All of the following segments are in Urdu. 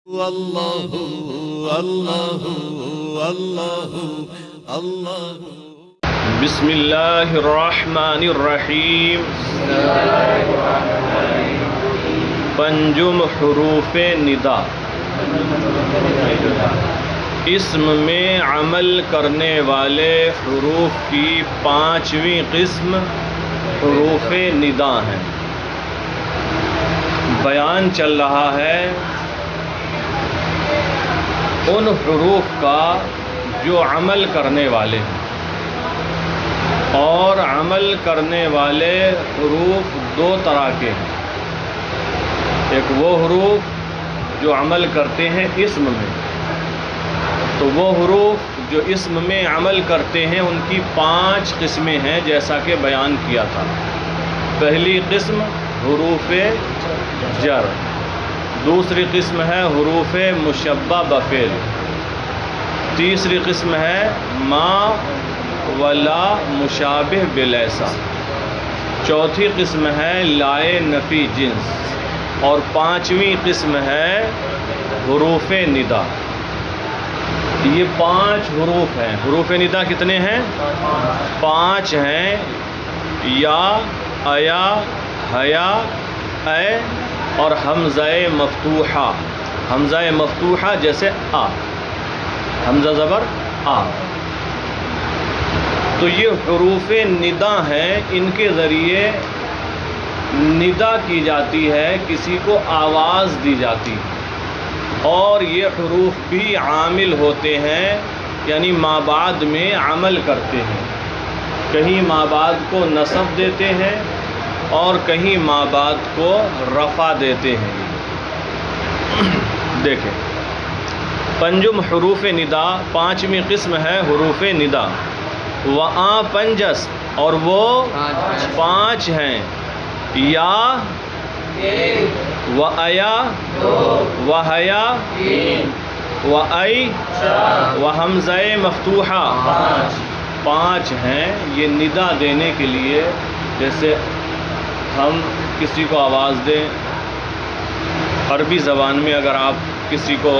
اللہ اللہ اللہ اللہ۔ بسم اللہ الرحمن الرحیم۔ پنجم حروف ندا، اسم میں عمل کرنے والے حروف کی پانچویں قسم حروف ندا ہیں۔ بیان چل رہا ہے ان حروف کا جو عمل کرنے والے ہیں، اور عمل کرنے والے حروف دو طرح کے ہیں۔ ایک وہ حروف جو عمل کرتے ہیں اسم میں، تو وہ حروف جو اسم میں عمل کرتے ہیں ان کی 5 قسمیں ہیں، جیسا کہ بیان کیا تھا۔ پہلی قسم حروف جر، دوسری قسم ہے حروف مشبہ بفعل، تیسری قسم ہے ما ولا مشابہ بلیسا، چوتھی قسم ہے لائے نفی جنس، اور پانچویں قسم ہے حروف ندا۔ یہ 5 حروف ہیں۔ حروف ندا کتنے ہیں؟ 5 ہیں۔ یا، ایا، حیا، اے اور حمزہ مفتوحہ۔ حمزہ مفتوحہ جیسے آ، حمزہ زبر آ۔ تو یہ حروف ندا ہیں، ان کے ذریعے ندا کی جاتی ہے، کسی کو آواز دی جاتی ہے، اور یہ حروف بھی عامل ہوتے ہیں، یعنی ما بعد میں عمل کرتے ہیں۔ کہیں ما بعد کو نصب دیتے ہیں اور کہیں ما بعد کو رفع دیتے ہیں۔ دیکھیں، پنجم حروف ندا، پانچویں قسم ہے حروف ندا۔ وآ پنجس، اور وہ 5 ہیں۔ یا، و ایا، و حیا، و ای، و حمزہ مفتوحہ، 5 ہیں۔ یہ ندا دینے کے لیے، جیسے ہم کسی کو آواز دیں، عربی زبان میں اگر آپ کسی کو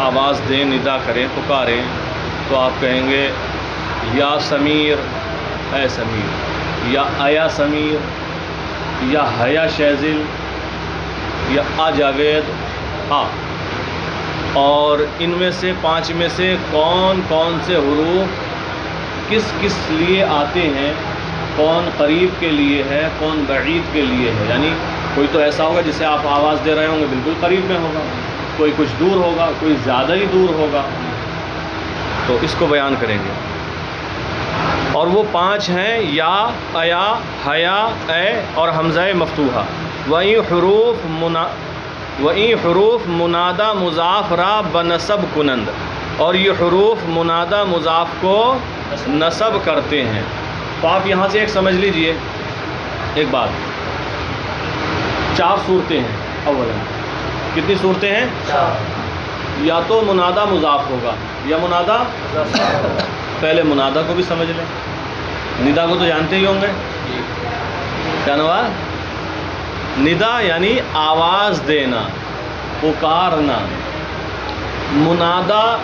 آواز دیں، ندا کریں، پکاریں، تو آپ کہیں گے یا سمیر، اے سمیر، یا ایا سمیر، یا حیا شیزل، یا آ جاوید، آ۔ اور ان میں سے 5 میں سے کون کون سے حروف کس کس لیے آتے ہیں، کون قریب کے لیے ہے، کون بعید کے لیے ہے، یعنی کوئی تو ایسا ہوگا جسے آپ آواز دے رہے ہوں گے بالکل قریب میں ہوگا، کوئی کچھ دور ہوگا، کوئی زیادہ ہی دور ہوگا، تو اس کو بیان کریں گے۔ اور وہ 5 ہیں، یا، ایا، حیا، اے اور حمزہ مفتوحہ۔ وَإِن حروف منادہ مضاف را بنصب کنند، اور یہ حروف منادہ مضاف کو نصب کرتے ہیں۔ تو آپ یہاں سے ایک سمجھ لیجئے ایک بات، 4 صورتیں ہیں۔ اولا کتنی صورتیں ہیں؟ 4۔ یا تو منادہ مضاف ہوگا، یا منادہ پہلے منادہ کو بھی سمجھ لیں، ندا کو تو جانتے ہی ہوں گے، کیا نوا؟ ندا یعنی آواز دینا، پکارنا۔ منادہ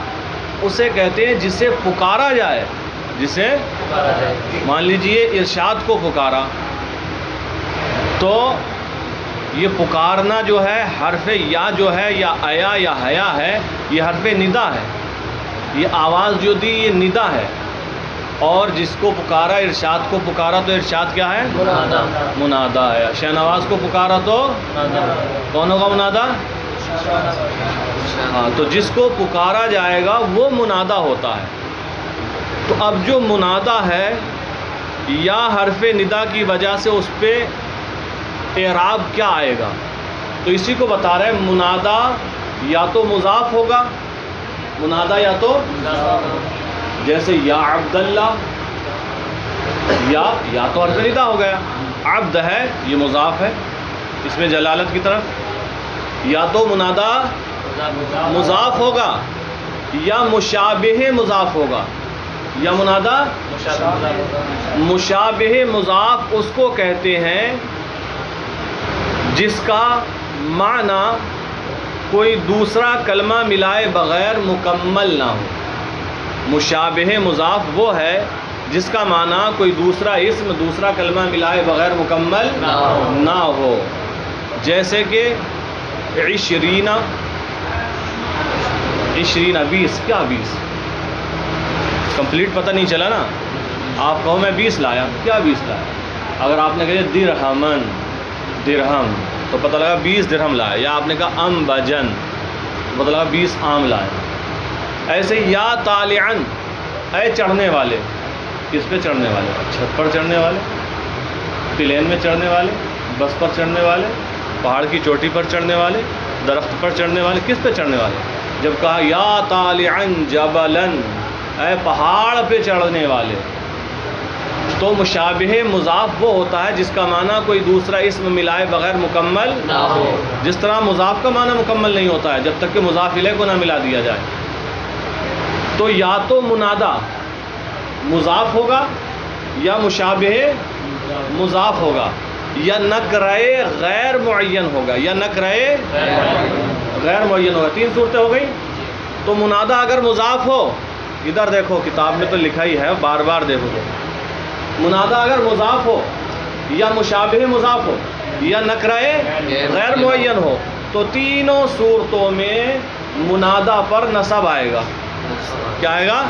اسے کہتے ہیں جسے پکارا جائے، جسے مان لیجئے ارشاد کو پکارا، تو یہ پکارنا جو ہے حرف یا جو ہے، یا ایا یا حیا ہے، یہ حرف ندا ہے۔ یہ آواز جو دی یہ ندا ہے، اور جس کو پکارا، ارشاد کو پکارا، تو ارشاد کیا ہے؟ منادہ ہے۔ شہنواز کو پکارا تو کون ہوگا منادہ؟ ہاں، تو جس کو پکارا جائے گا وہ منادہ ہوتا ہے۔ تو اب جو منادہ ہے، یا حرف ندا کی وجہ سے اس پہ اعراب کیا آئے گا، تو اسی کو بتا رہے ہیں۔ منادہ یا تو مضاف ہوگا، منادہ یا تو جیسے یا عبداللہ، یا تو حرف ندا ہو گیا، عبد ہے یہ مضاف ہے، اس میں جلالت کی طرف، یا تو منادہ مضاف ہوگا، یا مشابہ مضاف ہوگا، یا منادہ مشابہ مضاف اس کو کہتے ہیں جس کا معنی کوئی دوسرا کلمہ ملائے بغیر مکمل نہ ہو۔ مشابہ مضاف وہ ہے جس کا معنی کوئی دوسرا اسم دوسرا کلمہ ملائے بغیر مکمل نہ ہو، جیسے کہ عشرینہ، عشرینہ 20، کیا 20 کمپلیٹ پتہ نہیں چلا نا۔ آپ کہو میں 20 لایا، کیا 20 لایا؟ اگر آپ نے کہا درہمن، درہم، تو پتہ لگا 20 درہم لایا، یا آپ نے کہا امبجن، پتہ لگا 20 آم لایا۔ ایسے یا طالعن، اے چڑھنے والے، کس پہ چڑھنے والے؟ چھت پر چڑھنے والے، پلین میں چڑھنے والے، بس پر چڑھنے والے، پہاڑ کی چوٹی پر چڑھنے والے، درخت پر چڑھنے والے، کس پہ چڑھنے والے؟ جب کہا یا طالعن جبلن، اے پہاڑ پہ چڑھنے والے، تو مشابہ مضاف وہ ہوتا ہے جس کا معنی کوئی دوسرا اسم ملائے بغیر مکمل نہ ہو۔ جس طرح مضاف کا معنی مکمل نہیں ہوتا ہے جب تک کہ مضاف الیہ کو نہ ملا دیا جائے۔ تو یا تو منادا مضاف ہوگا یا مشابہ مضاف ہوگا یا نکرۂ غیر معین ہوگا، یا نکرۂ غیر معین ہوگا۔ 3 صورتیں ہو گئی۔ تو منادا اگر مضاف ہو، ادھر دیکھو کتاب میں تو لکھا ہی ہے، بار بار دیکھو گے، منادا اگر مضاف ہو یا مشابہ مضاف ہو یا نکرۂ غیر معین ہو، تو تینوں صورتوں میں منادا پر نصب آئے گا۔ کیا آئے گا؟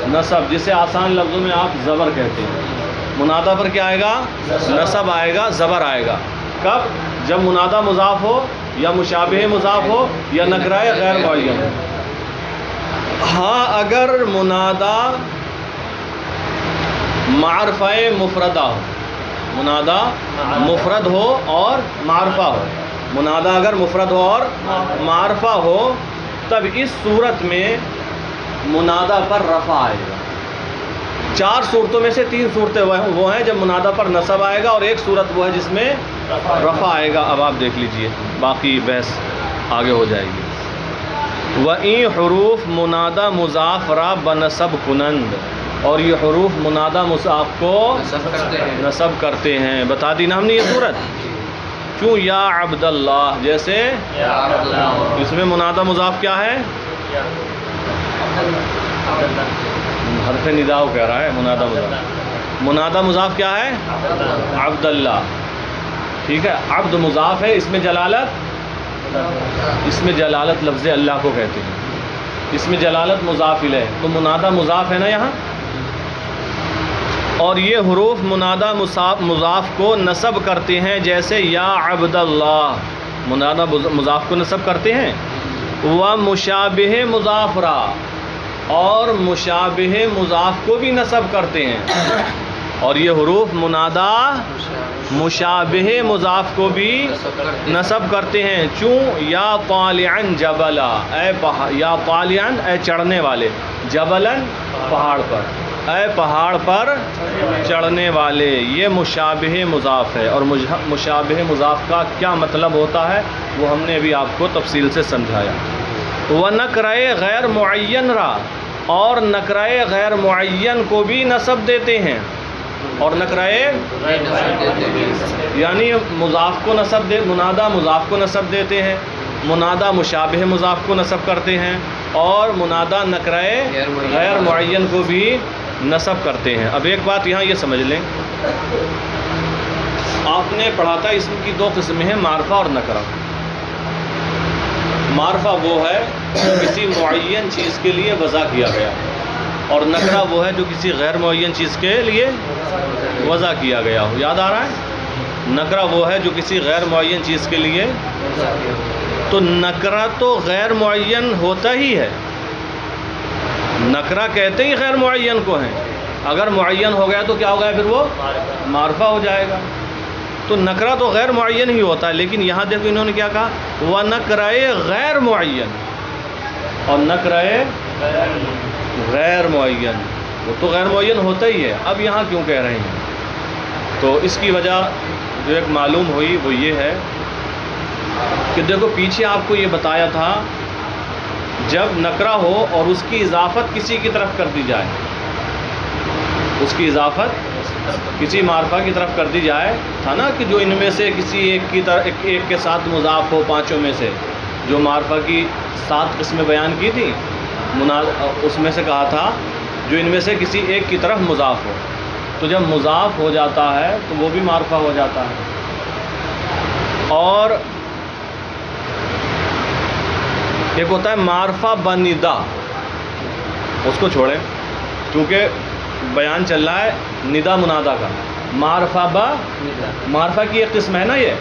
نصب، جسے آسان لفظوں میں آپ زبر کہتے ہیں۔ منادا پر کیا آئے گا؟ نصب آئے گا، زبر آئے گا۔ کب؟ جب منادا مضاف ہو یا مشابہ مضاف ہو یا نکرۂ غیر معین ہو۔ ہاں اگر منادا معرفہ مفردہ ہو، منادا مفرد ہو اور معرفہ ہو، منادا اگر مفرد ہو اور معرفہ ہو، تب اس صورت میں منادا پر رفع آئے گا۔ 4 صورتوں میں سے 3 صورتیں وہ ہیں جب منادا پر نصب آئے گا، اور ایک صورت وہ ہے جس میں رفع آئے گا۔ اب آپ دیکھ لیجئے، باقی بحث آگے ہو جائے گی۔ وَإِن حروف منادا مضاف را بنصب کنند، اور یہ حروف منادا مضاف کو نصب کرتے ہیں۔ بتا دی نا ہم نے یہ صورت، کیوں؟ یا عبداللہ، جیسے اس میں منادا مضاف کیا ہے؟ حرف نداء کہہ رہا ہے منادا مضاف۔ منادا مضاف کیا ہے؟ عبداللہ، ٹھیک ہے۔ عبد مضاف ہے، اس میں جلالت، اس میں جلالت لفظ اللہ کو کہتے ہیں، اس میں جلالت مضاف الیہ، تو منادا مضاف ہے نا یہاں۔ اور یہ حروف منادا مضاف کو نصب کرتے ہیں، جیسے یا عبداللہ، منادا مضاف کو نصب کرتے ہیں۔ ومشابہ مضاف را، اور مشابہ مضاف کو بھی نصب کرتے ہیں۔ اور یہ حروف منادا مشابہ مضاف کو بھی نصب کرتے ہیں، چوں؟ یا طالعن جبلا، اے یا طالعن اے چڑھنے والے، جبلن پہاڑ پر، اے پہاڑ پر چڑھنے والے۔ یہ مشابہ مضاف ہے، اور مشابہ مضاف کا کیا مطلب ہوتا ہے وہ ہم نے ابھی آپ کو تفصیل سے سمجھایا۔ وَنَکرۂ غیر معین را، اور نکرۂ غیر معین کو بھی نصب دیتے ہیں، اور نکرۂ یعنی مضاف کو نصب دے، منادا مضاف کو نصب دیتے ہیں، منادا مشابہ مضاف کو نصب کرتے ہیں، اور منادا نکرۂ غیر معین کو بھی نصب کرتے ہیں۔ اب ایک بات یہاں یہ سمجھ لیں، آپ نے پڑھا تھا اسم کی 2 قسمیں ہیں، معرفہ اور نکرہ۔ معرفہ وہ ہے جو کسی معین چیز کے لیے وضع کیا گیا، اور نکرہ وہ ہے جو کسی غیر معین چیز کے لیے وضع کیا گیا ہو۔ یاد آ رہا ہے؟ نکرہ وہ ہے جو کسی غیر معین چیز کے لیے، تو نکرہ تو غیر معین ہوتا ہی ہے، نکرہ کہتے ہی غیر معین کو ہیں، اگر معین ہو گیا تو کیا ہو گیا؟ پھر وہ معرفہ ہو جائے گا۔ تو نکرہ تو غیر معین ہی ہوتا ہے، لیکن یہاں دیکھو انہوں نے کیا کہا؟ وَنَکرۂ غیر معین، اور نکرۂ غیر معین، وہ تو غیر معین ہوتا ہی ہے، اب یہاں کیوں کہہ رہے ہیں؟ تو اس کی وجہ جو ایک معلوم ہوئی وہ یہ ہے کہ دیکھو پیچھے آپ کو یہ بتایا تھا، جب نکرہ ہو اور اس کی اضافت کسی کی طرف کر دی جائے، اس کی اضافت کسی معرفہ کی طرف کر دی جائے، تھا نا کہ جو ان میں سے کسی ایک کی طرف ایک کے ساتھ مضاف ہو 5 میں سے، جو معرفہ کی 7 قسمیں بیان کی تھی، اس میں سے کہا تھا جو ان میں سے کسی ایک کی طرف مضاف ہو، تو جب مضاف ہو جاتا ہے تو وہ بھی معرفہ ہو جاتا ہے۔ اور ایک ہوتا ہے معرفہ بندا، اس کو چھوڑیں کیونکہ بیان چل رہا ہے ندا منادا کا۔ معرفہ کی ایک قسم ہے نا یہ،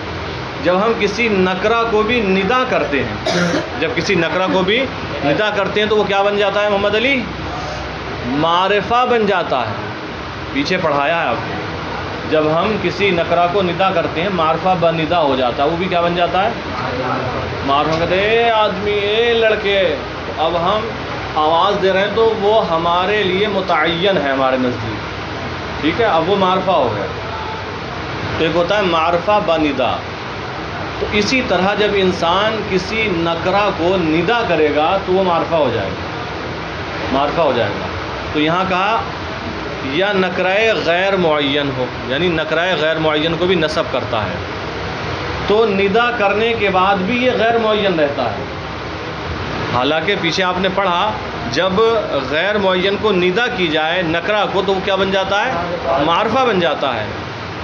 جب ہم کسی نکرہ کو بھی ندا کرتے ہیں، جب کسی نکرہ کو بھی ندا کرتے ہیں تو وہ کیا بن جاتا ہے محمد علی؟ معرفہ بن جاتا ہے۔ پیچھے پڑھایا ہے آپ کو، جب ہم کسی نکرہ کو ندا کرتے ہیں معرفہ بندا ہو جاتا ہے، وہ بھی کیا بن جاتا ہے؟ معرفہ کہتے ہیں اے آدمی، اے لڑکے، اب ہم آواز دے رہے ہیں تو وہ ہمارے لیے متعین ہے ہمارے نزدیک، ٹھیک ہے، اب وہ معرفہ ہو گیا۔ تو ایک ہوتا ہے معرفہ بندا۔ تو اسی طرح جب انسان کسی نکرہ کو ندا کرے گا تو وہ معرفہ ہو جائے گا، معرفہ ہو جائے گا۔ تو یہاں کہا یا نکرہ غیر معین ہو، یعنی نکرہ غیر معین کو بھی نصب کرتا ہے، تو ندا کرنے کے بعد بھی یہ غیر معین رہتا ہے۔ حالانکہ پیچھے آپ نے پڑھا جب غیر معین کو ندا کی جائے نکرہ کو تو وہ کیا بن جاتا ہے؟ معرفہ بن جاتا ہے۔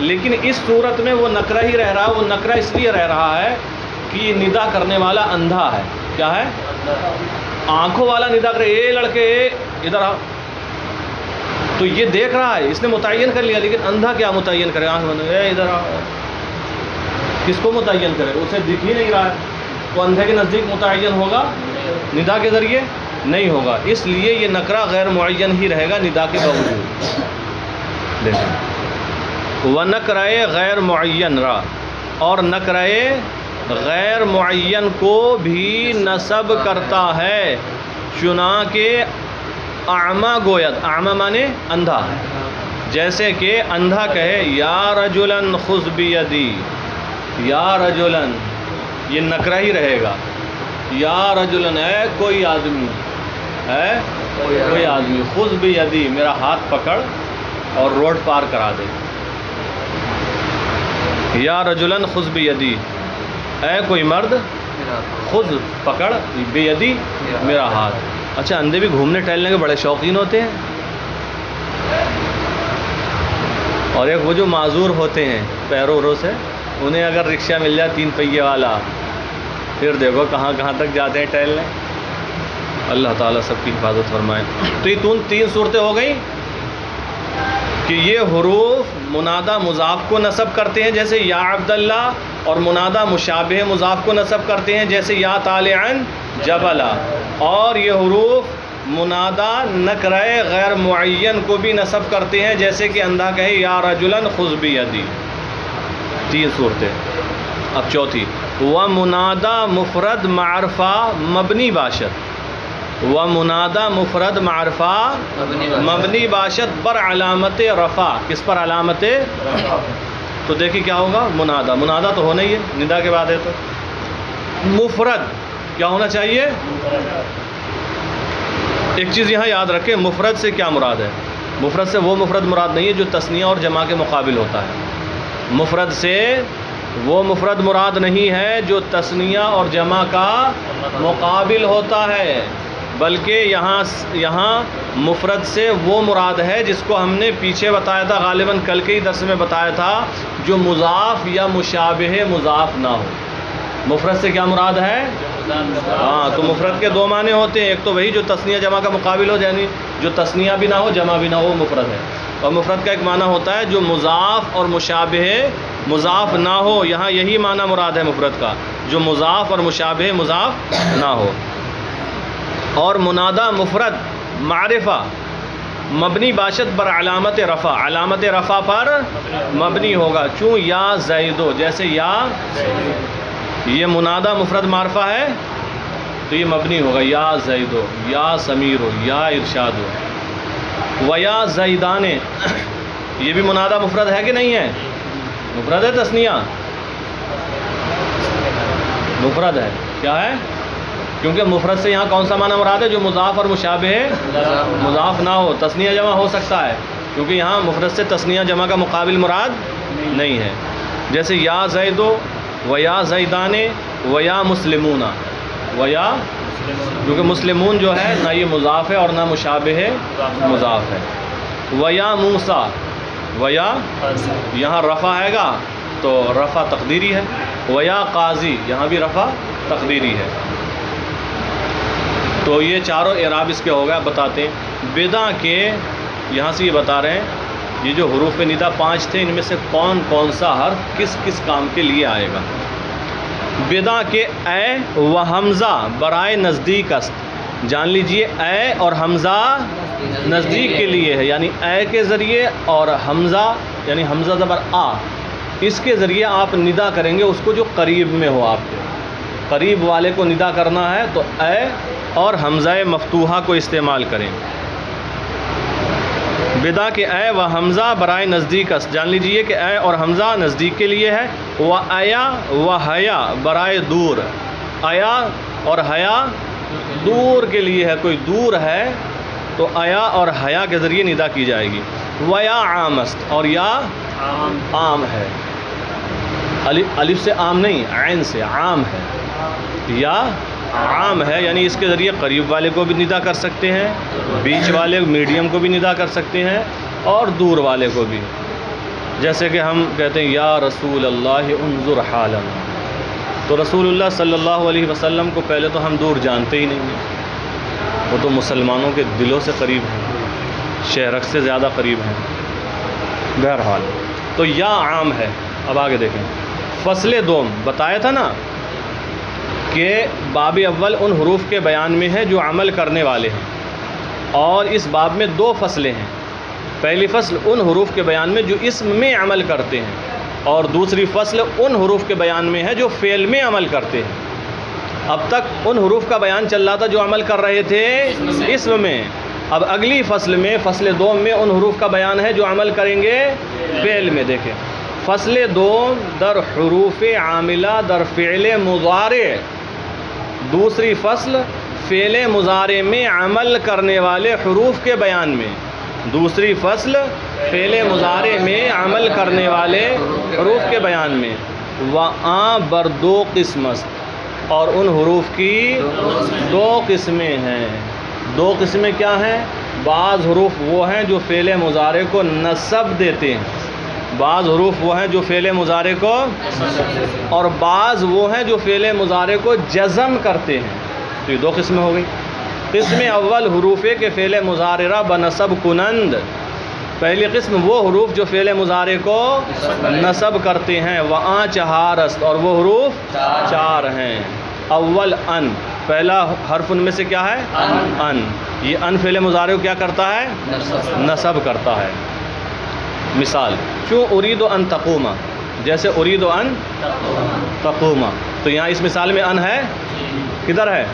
لیکن اس صورت میں وہ نکرہ ہی رہ رہا، وہ نکرہ اس لیے رہ رہا ہے کہ یہ ندا کرنے والا اندھا ہے۔ کیا ہے؟ آنکھوں والا ندا کرے، اے لڑکے اے ادھر آ، تو یہ دیکھ رہا ہے، اس نے متعین کر لیا، لیکن اندھا کیا متعین کرے؟ آنکھ بند، اے ادھر آ، کس کو متعین کرے؟ اسے دکھ ہی نہیں رہا ہے، تو اندھے کے نزدیک متعین ہوگا ندا کے ذریعے؟ نہیں ہوگا، اس لیے یہ نکرہ غیر معین ہی رہے گا ندا کے باوجود۔ دیکھیں وَنَکرہ غیر معین را، اور نکرہ غیر معین کو بھی نصب کرتا ہے، چنانکہ اعمیٰ گوید، اعمیٰ مانے اندھا، جیسے کہ اندھا کہے یا رجلاً خذ بیدی، یا رجلاً یہ نکرہ ہی رہے گا، یا رجلاً اے کوئی آدمی، ہے کوئی آدمی، خذ بیدی میرا ہاتھ پکڑ اور روڈ پار کرا دے، یا رجلاً خذ بیدی، اے کوئی مرد خذ پکڑ بیدی میرا ہاتھ۔ اچھا اندھے بھی گھومنے ٹہلنے کے بڑے شوقین ہوتے ہیں، اور ایک وہ جو معذور ہوتے ہیں پیروں ویروں سے، انہیں اگر رکشہ مل جائے 3 پہیے والا، پھر دیکھو کہاں کہاں تک جاتے ہیں ٹہلنے۔ اللہ تعالیٰ سب کی حفاظت فرمائے۔ تو یہ 3 صورتیں ہو گئیں کہ یہ حروف منادہ مضاف کو نصب کرتے ہیں جیسے یا عبداللہ، اور منادہ مشابہ مضاف کو نصب کرتے ہیں جیسے یا طالعاً جبلا، اور یہ حروف منادہ نکرہ غیر معین کو بھی نصب کرتے ہیں جیسے کہ اندھا کہے یا رجلاً خذ بیدی۔ 3 صورتیں۔ اب چوتھی، و منادہ مفرد معرفہ مبنی باشد، و منادہ مفرد معرفہ مبنی باشد بر علامت رفع، کس پر علامت رفع؟ تو دیکھیں کیا ہوگا، منادہ، منادہ تو ہونا ہی ہے، ندا کے بعد ہے تو مفرد کیا ہونا چاہیے؟ ایک چیز یہاں یاد رکھیں، مفرد سے کیا مراد ہے؟ مفرد سے وہ مفرد مراد نہیں ہے جو تثنیہ اور جمع کے مقابل ہوتا ہے، مفرد سے وہ مفرد مراد نہیں ہے جو تثنیہ اور جمع کا مقابل ہوتا ہے، بلکہ یہاں مفرد سے وہ مراد ہے جس کو ہم نے پیچھے بتایا تھا، غالباً کل کے ہی درس میں بتایا تھا، جو مضاف یا مشابہ مضاف نہ ہو۔ مفرد سے کیا مراد ہے؟ ہاں، تو مفرد کے 2 معنی ہوتے ہیں، ایک تو وہی جو تثنیہ جمع کا مقابل ہو، یعنی جو تثنیہ بھی نہ ہو جمع بھی نہ ہو، وہ مفرد ہے۔ اور مفرد کا ایک معنی ہوتا ہے جو مضاف اور مشابہ مضاف نہ ہو، یہاں یہی معنی مراد ہے مفرد کا، جو مضاف اور مشابہ مضاف نہ ہو۔ اور منادہ مفرد معرفہ مبنی باشد بر علامت رفع، علامت رفع پر مبنی ہوگا، چوں یا زیدو، جیسے یا یہ منادہ مفرد معرفہ ہے تو یہ مبنی ہوگا، یا زیدو، یا سمیرو، یا ارشادو، و یا زیدانے، یہ بھی منادہ مفرد ہے کہ نہیں ہے؟ مفرد ہے تثنیہ؟ مفرد ہے، کیا ہے؟ کیونکہ مفرد سے یہاں کون سا معنی مراد ہے؟ جو مضاف اور مشابہ مضاف نہ ہو، تثنیہ جمع ہو سکتا ہے، کیونکہ یہاں مفرد سے تثنیہ جمع کا مقابل مراد نہیں ہے، جیسے یا زیدو و یا زیدانے و یا مسلمون، ویا، کیونکہ مسلمون جو ہے نہ یہ مضاف ہے اور نہ مشابہ مضاف ہے. ویا موسیٰ، ویا یہاں رفع ہے گا تو رفع تقدیری ہے. ویا قاضی، یہاں بھی رفع تقدیری ہے. تو یہ چاروں اعراب اس کے ہو گیا. بتاتے ہیں بدا کے، یہاں سے یہ بتا رہے ہیں یہ جو حروف ندا 5 تھے ان میں سے کون کون سا حرف کس کس کام کے لیے آئے گا. بدا کے اے و حمزہ برائے نزدیک است، جان لیجئے اے اور حمزہ نزدیک کے لیے ہے، یعنی اے کے ذریعے اور حمزہ یعنی حمزہ زبر آ، اس کے ذریعے آپ ندا کریں گے اس کو جو قریب میں ہو. آپ کے قریب والے کو ندا کرنا ہے تو اے اور حمزہ مفتوحہ کو استعمال کریں. بدا کے اے و حمزہ برائے نزدیک است، جان لیجئے کہ اے اور حمزہ نزدیک کے لیے ہے. و ایا و حیا برائے دور، ایا اور حیا دور کے لیے ہے، کوئی دور ہے تو ایا اور حیا کے ذریعے ندا کی جائے گی. و یا عام است، اور یا عام ہے، الف سے عام نہیں، عین سے عام ہے. یا عام ہے یعنی اس کے ذریعے قریب والے کو بھی ندا کر سکتے ہیں، بیچ والے میڈیم کو بھی ندا کر سکتے ہیں اور دور والے کو بھی. جیسے کہ ہم کہتے ہیں یا رسول اللہ انظر حالنا، تو رسول اللہ صلی اللہ علیہ وسلم کو پہلے تو ہم دور جانتے ہی نہیں ہیں، وہ تو مسلمانوں کے دلوں سے قریب ہیں، شہرک سے زیادہ قریب ہیں. بہرحال تو یا عام ہے. اب آگے دیکھیں فصل دوم، بتایا تھا نا کہ باب اول ان حروف کے بیان میں ہے جو عمل کرنے والے ہیں، اور اس باب میں 2 فصلیں ہیں. پہلی فصل ان حروف کے بیان میں جو اسم میں عمل کرتے ہیں، اور دوسری فصل ان حروف کے بیان میں ہے جو فعل میں عمل کرتے ہیں. اب تک ان حروف کا بیان چل رہا تھا جو عمل کر رہے تھے اسم میں. اب اگلی فصل میں فصل دوم میں ان حروف کا بیان ہے جو عمل کریں گے فعل میں. دیکھیں فصل دوم در حروف عاملہ در فعل مضارع، دوسری فصل فعل مضارع میں عمل کرنے والے حروف کے بیان میں. دوسری فصل فعل مضارع میں عمل کرنے والے حروف کے بیان میں. وآں بر 2 قسم است، اور ان حروف کی 2 قسمیں ہیں. 2 قسمیں کیا ہیں؟ بعض حروف وہ ہیں جو فعل مضارع کو نصب دیتے ہیں، بعض حروف وہ ہیں جو فعل مضارع کو، اور بعض وہ ہیں جو فعل مضارع کو جزم کرتے ہیں. تو یہ 2 قسمیں ہو گئی. قسم اول حروف کے فعل مضارع بنصب کنند، پہلی قسم وہ حروف جو فعل مضارع کو نصب کرتے ہیں. وآں 4 است، اور وہ حروف 4 ہیں. اول ان، پہلا حرف ان میں سے کیا ہے؟ ان. یہ ان فعل مضارع کو کیا کرتا ہے؟ نصب کرتا ہے. مثال کیوں ارید ان تقوما، جیسے ارید ان تقوما، تو یہاں اس مثال میں ان ہے، کدھر ہے؟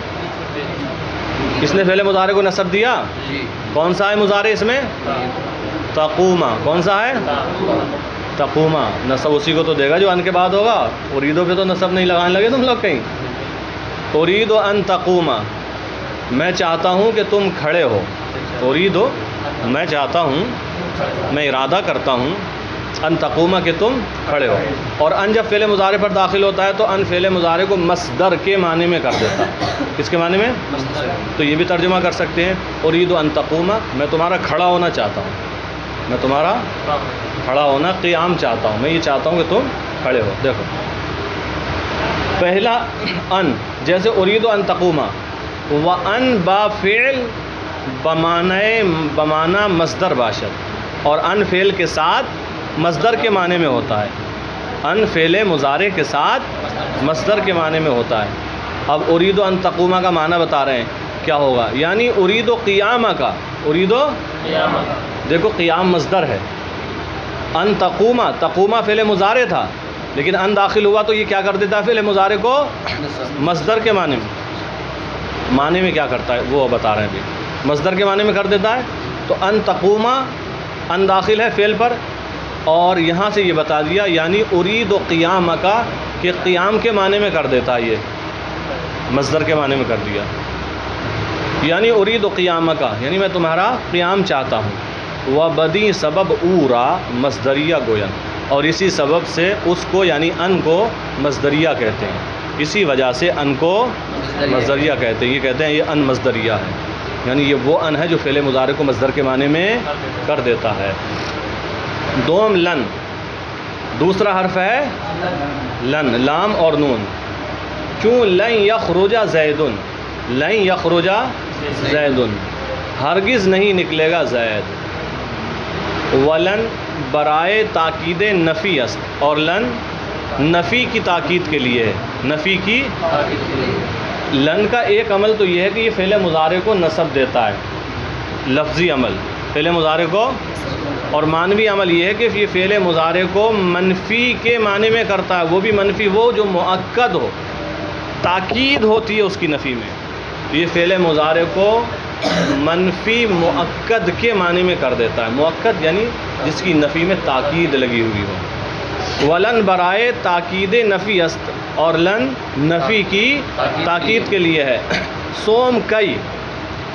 کس نے فعل مضارع کو نصب دیا؟ کون سا ہے مضارع اس میں؟ تقوما. کون سا ہے؟ تقوما. نصب اسی کو تو دے گا جو ان کے بعد ہوگا. اریدو پہ تو نصب نہیں لگانے لگے تم لوگ کہیں. ارید ان تقوما، میں چاہتا ہوں کہ تم کھڑے ہو. اریدو میں چاہتا ہوں، میں ارادہ کرتا ہوں، ان تقوما کہ تم کھڑے ہو. اور ان جب فعل مضارع پر داخل ہوتا ہے تو ان فعل مضارع کو مصدر کے معنی میں کر دیتا ہے. کس کے معنی میں؟ تو یہ بھی ترجمہ کر سکتے ہیں ارید ان تقوما، میں تمہارا کھڑا ہونا چاہتا ہوں، میں تمہارا کھڑا ہونا قیام چاہتا ہوں، میں یہ چاہتا ہوں کہ تم کھڑے ہو. دیکھو پہلا ان، جیسے ارید ان تقوما، وان با فعل بمعنی مصدر باشد، اور ان فعل کے ساتھ مصدر کے معنی میں ہوتا ہے. ان فعل مضارع کے ساتھ مصدر کے معنی میں ہوتا ہے. اب ارید ان تقوما کا معنی بتا رہے ہیں کیا ہوگا، یعنی ارید و قیامہ کا، ارید و دیکھو قیام مصدر ہے، ان تقوما، تقوما فعل مضارع تھا لیکن ان داخل ہوا تو یہ کیا کر دیتا ہے فعل مضارع کو مصدر کے معنی میں کیا کرتا ہے وہ بتا رہے ہیں. بھی مصدر کے معنی میں کر دیتا ہے. تو ان تقوما، ان داخل ہے فعل پر، اور یہاں سے یہ بتا دیا یعنی ارید و قیامہ کا کہ قیام کے معنی میں کر دیتا ہے، یہ مصدر کے معنی میں کر دیا. یعنی ارید و قیامہ کا یعنی میں تمہارا قیام چاہتا ہوں. و بدی سبب اورا مصدریہ گوین، اور اسی سبب سے اس کو یعنی ان کو مصدریہ کہتے ہیں. اسی وجہ سے ان کو مصدریہ کہتے ہیں. یہ کہتے ہیں یہ ان مصدریہ ہے، یعنی یہ وہ ان ہے جو فعل مضارع کو مصدر کے معنی میں کر دیتا ہے. دوم لن، دوسرا حرف ہے لن، لام اور نون. چوں لن یخرج زید، لن یخرج زید، ہرگز نہیں نکلے گا زید. ولن برائے تاکید نفی است، اور لن نفی کی تاکید کے لیے ہے، نفی کی. لن کا ایک عمل تو یہ ہے کہ یہ فعل مضارع کو نصب دیتا ہے، لفظی عمل فعل مضارع کو، اور معنوی عمل یہ ہے کہ یہ فعل مضارع کو منفی کے معنی میں کرتا ہے، وہ بھی منفی وہ جو مؤکد ہو، تاکید ہوتی ہے اس کی نفی میں. یہ فعل مضارع کو منفی مؤکد کے معنی میں کر دیتا ہے. مؤکد یعنی جس کی نفی میں تاکید لگی ہوئی ہو. ولن برائے تاکید نفی است، اور لن نفی کی تاکید کے لیے ہے. سوم کئی،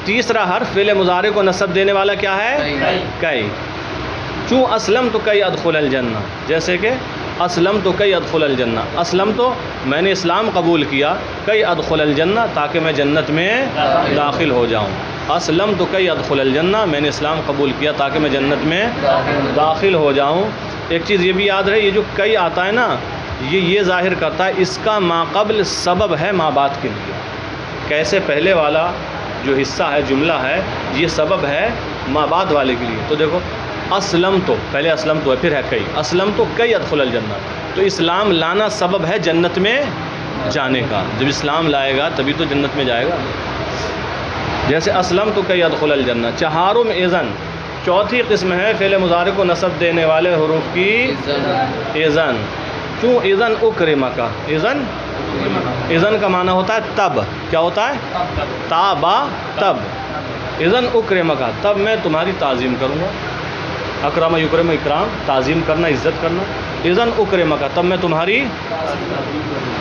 تیسرا حرف فعل مضارع کو نصب دینے والا کیا ہے؟ کئی. چوں اسلم تو کئی ادخل الجنہ، جیسے کہ اسلم تو کئی ادخل الجنہ، اسلم تو میں نے اسلام قبول کیا، کئی ادخل الجنہ تاکہ میں جنت میں داخل ہو جاؤں. اسلم تو کئی ادخل الجنہ، میں نے اسلام قبول کیا تاکہ میں جنت میں داخل ہو جاؤں. ایک چیز یہ بھی یاد رہے، یہ جو کئی آتا ہے نا، یہ ظاہر کرتا ہے اس کا ما قبل سبب ہے ما بعد کے لیے. کیسے پہلے والا جو حصہ ہے، جملہ ہے، یہ سبب ہے ما بعد والے کے لیے. تو دیکھو اسلم تو، پہلے اسلم تو ہے، پھر ہے کئی، اسلم تو کئی ادخل الجنہ، تو اسلام لانا سبب ہے جنت میں جانے کا. جب اسلام لائے گا تبھی تو جنت میں جائے گا. جیسے اسلم تو کئی ادخل الجنہ. چہارم اذن، چوتھی قسم ہے فعل مضارع کو نصب دینے والے حروف کی اذن. چوں اذن اکرمک، اذن، اذن کا معنی ہوتا ہے تب. کیا ہوتا ہے؟ تابا، تب. اذن اکرمک، تب میں تمہاری تعظیم کروں گا. اکرم یکرم، اکرام تعظیم کرنا، عزت کرنا. اذن اکرمک، تب میں تمہاری.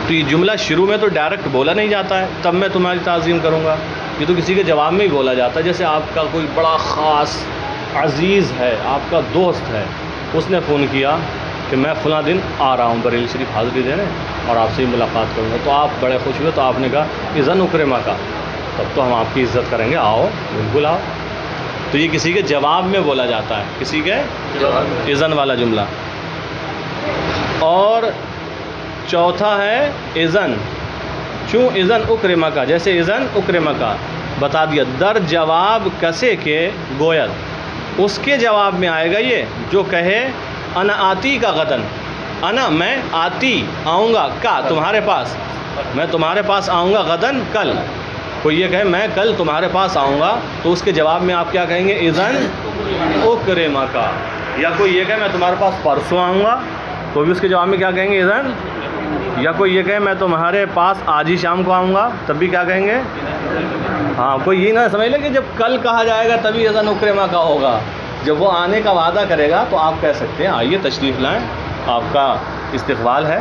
تو یہ جملہ شروع میں تو ڈائریکٹ بولا نہیں جاتا ہے تب میں تمہاری تعظیم کروں گا، یہ تو کسی کے جواب میں ہی بولا جاتا ہے. جیسے آپ کا کوئی بڑا خاص عزیز ہے، آپ کا دوست ہے، اس نے فون کیا کہ میں فلاں دن آ رہا ہوں بریلی شریف حاضری دینے اور آپ سے ہی ملاقات کروں گا. تو آپ بڑے خوش ہوئے، تو آپ نے کہا اذن اکرمک، تب تو ہم آپ کی عزت کریں گے، آؤ بالکل آؤ. تو یہ کسی کے جواب میں بولا جاتا ہے، کسی کے اذن والا جملہ. اور چوتھا ہے اذن. چوں اذن اکرمک، جیسے اذن اکرمک بتا دیا، در جواب کسے کے گوید، اس کے جواب میں آئے گا یہ جو کہے انا آتی کا غدن، انا میں، آتی آؤں گا، کا تمہارے پاس، میں تمہارے پاس آؤں گا، غدن کل. کوئی یہ کہے میں کل تمہارے پاس آؤں گا، تو اس کے جواب میں آپ کیا کہیں گے؟ اذن اکرمک. یا کوئی یہ کہے میں تمہارے پاس پرسوں آؤں گا، تو بھی اس کے جواب میں کیا کہیں گے؟ اذن. یا کوئی یہ کہے میں تمہارے پاس آج ہی شام کو آؤں گا، تب بھی کیا کہیں گے؟ ہاں. کوئی یہ نہ سمجھ لے کہ جب کل کہا جائے گا تبھی اذن اکرمک ہوگا. جب وہ آنے کا وعدہ کرے گا تو آپ کہہ سکتے ہیں آئیے تشریف لائیں، آپ کا استقبال ہے.